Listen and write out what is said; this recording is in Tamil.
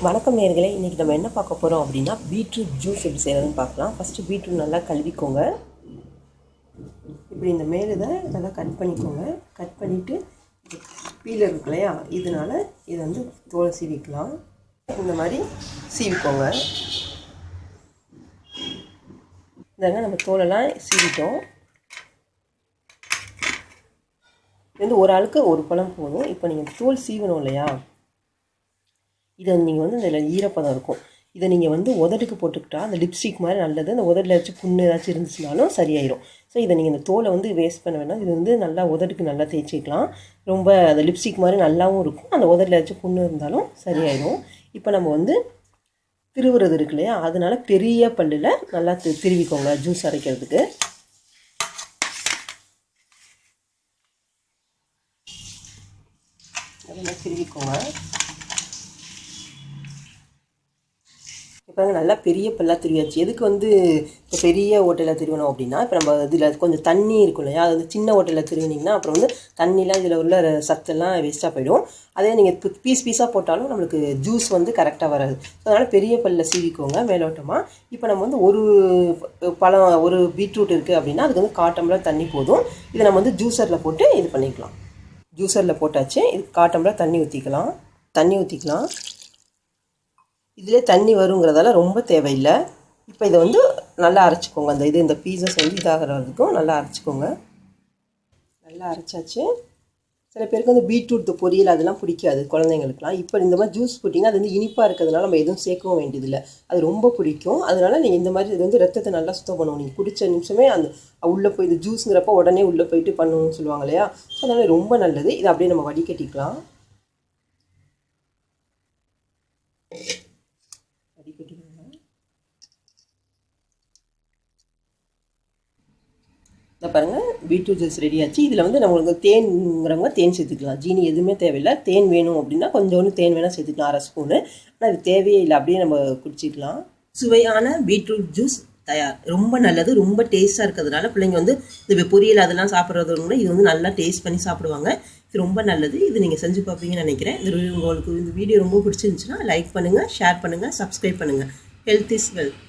வணக்கம் நேயர்களே, இன்றைக்கி நம்ம என்ன பார்க்க போகிறோம் அப்படின்னா பீட்ரூட் ஜூஸ் எப்படி செய்கிறதுன்னு பார்க்கலாம். ஃபஸ்ட்டு பீட்ரூட் நல்லா கழுவிக்கோங்க. இப்படி இந்த மேலே தான் நல்லா கட் பண்ணிக்கோங்க. கட் பண்ணிவிட்டு பீலர் இருக்கு இல்லையா, இதனால் இதை வந்து தோலை சீவிக்கலாம். இந்த மாதிரி சீவிக்கோங்க. இதாங்க நம்ம தோலெல்லாம் சீவிட்டோம். இது வந்து ஒரு ஆளுக்கு ஒரு பழம் போதும். இப்போ நீங்கள் தோல் சீவணும் இல்லையா, இதை நீங்கள் வந்து இதில் ஈரப்பதம் இருக்கும். இதை நீங்கள் வந்து உதட்டுக்கு போட்டுக்கிட்டா அந்த லிப்ஸ்டிக் மாதிரி நல்லது. அந்த உதட்டில் ஏதாச்சும் புண்ணு ஏதாச்சும் இருந்துச்சுனாலும் சரியாயிடும். ஸோ இதை நீங்கள் இந்த தோலை வந்து வேஸ்ட் பண்ண வேண்டாம். இது வந்து நல்லா உதட்டுக்கு நல்லா தேய்ச்சிக்கலாம். ரொம்ப அந்த லிப்ஸ்டிக் மாதிரி நல்லாவும் இருக்கும். அந்த உதட்டில் ஏதாச்சும் புண்ணு இருந்தாலும் சரியாயிடும். இப்போ நம்ம வந்து திருவுறது இருக்கு இல்லையா, அதனால பெரிய பல்லில் நல்லா திருவிக்கோங்க ஜூஸ் அரைக்கிறதுக்கு. அதெல்லாம் திருவிக்கோங்க. இப்போ நல்லா பெரிய பல்லாக திருவியாச்சு. எதுக்கு வந்து இப்போ பெரிய ஓட்டையில் திருவணும் அப்படின்னா, இப்போ நம்ம இதில் கொஞ்சம் தண்ணி இருக்கும் இல்லையா, அது வந்து சின்ன ஓட்டையில் திருவினிங்கன்னா அப்புறம் வந்து தண்ணிலாம் இதில் உள்ள சத்தெல்லாம் வேஸ்ட்டாக போயிடும். அதே நீங்கள் பீஸ் பீஸாக போட்டாலும் நம்மளுக்கு ஜூஸ் வந்து கரெக்டாக வராது. அதனால் பெரிய பல்லில் சீவிக்கோங்க மேலோட்டமாக. இப்போ நம்ம வந்து ஒரு பீட்ரூட் இருக்குது அப்படின்னா அதுக்கு வந்து 1/4 டம்ளர் தண்ணி போதும். இதை நம்ம வந்து ஜூஸரில் போட்டு இது பண்ணிக்கலாம். ஜூஸரில் போட்டாச்சு. இது 1/4 டம்ளர் தண்ணி ஊற்றிக்கலாம். இதிலே தண்ணி வருங்கிறதால ரொம்ப தேவையில்லை. இப்போ இதை வந்து நல்லா அரைச்சிக்கோங்க. இந்த பீஸஸ் வந்து இதாகிற வரைக்கும் நல்லா அரைச்சிக்கோங்க. நல்லா அரைச்சாச்சு. சில பேருக்கு வந்து பீட்ரூட் பொரியல் அதெல்லாம் பிடிக்காது குழந்தைங்களுக்குலாம். இப்போ இந்த மாதிரி ஜூஸ் போட்டிங்கன்னா அது வந்து இனிப்பாக இருக்கிறதுனால நம்ம எதுவும் சேர்க்கவும் வேண்டியதில்லை. அது ரொம்ப பிடிக்கும். அதனால் நீங்கள் இந்த மாதிரி இது வந்து ரத்தத்தை நல்லா சுத்தம் பண்ணுவோம். நீங்கள் குடித்த நிமிஷமே அந்த உள்ளே போய் இது ஜூஸுங்கிறப்ப உடனே உள்ளே போயிட்டு பண்ணணும்னு சொல்லுவாங்க இல்லையா, ஸோ அதனால் ரொம்ப நல்லது. இதை அப்படியே நம்ம வடிகட்டிக்கலாம். இதை பாருங்கள், பீட்ரூட் ஜூஸ் ரெடி ஆச்சு. இதில் வந்து நம்மளுக்கு தேன்ங்கிறவங்க தேன் சேர்த்துக்கலாம். ஜீனி எதுவுமே தேவையில்லை. தேன் வேணும் அப்படின்னா கொஞ்சோண்டு தேன் வேணால் சேர்த்துக்கலாம், 1/2 ஸ்பூனு. ஆனால் இது தேவையே இல்லை, அப்படியே நம்ம குடிச்சிக்கலாம். சுவையான பீட்ரூட் ஜூஸ் தயார். ரொம்ப நல்லது, ரொம்ப டேஸ்ட்டாக இருக்கிறதுனால பிள்ளைங்க வந்து இந்த பொரியல் அதெல்லாம் சாப்பிட்றதுனால இது வந்து நல்லா டேஸ்ட் பண்ணி சாப்பிடுவாங்க. இது ரொம்ப நல்லது. இது நீங்கள் செஞ்சு பார்ப்பீங்கன்னு நினைக்கிறேன். உங்களுக்கு இந்த வீடியோ ரொம்ப பிடிச்சிருந்துச்சுன்னா லைக் பண்ணுங்கள், ஷேர் பண்ணுங்கள், சப்ஸ்கிரைப் பண்ணுங்கள். Health is wealth.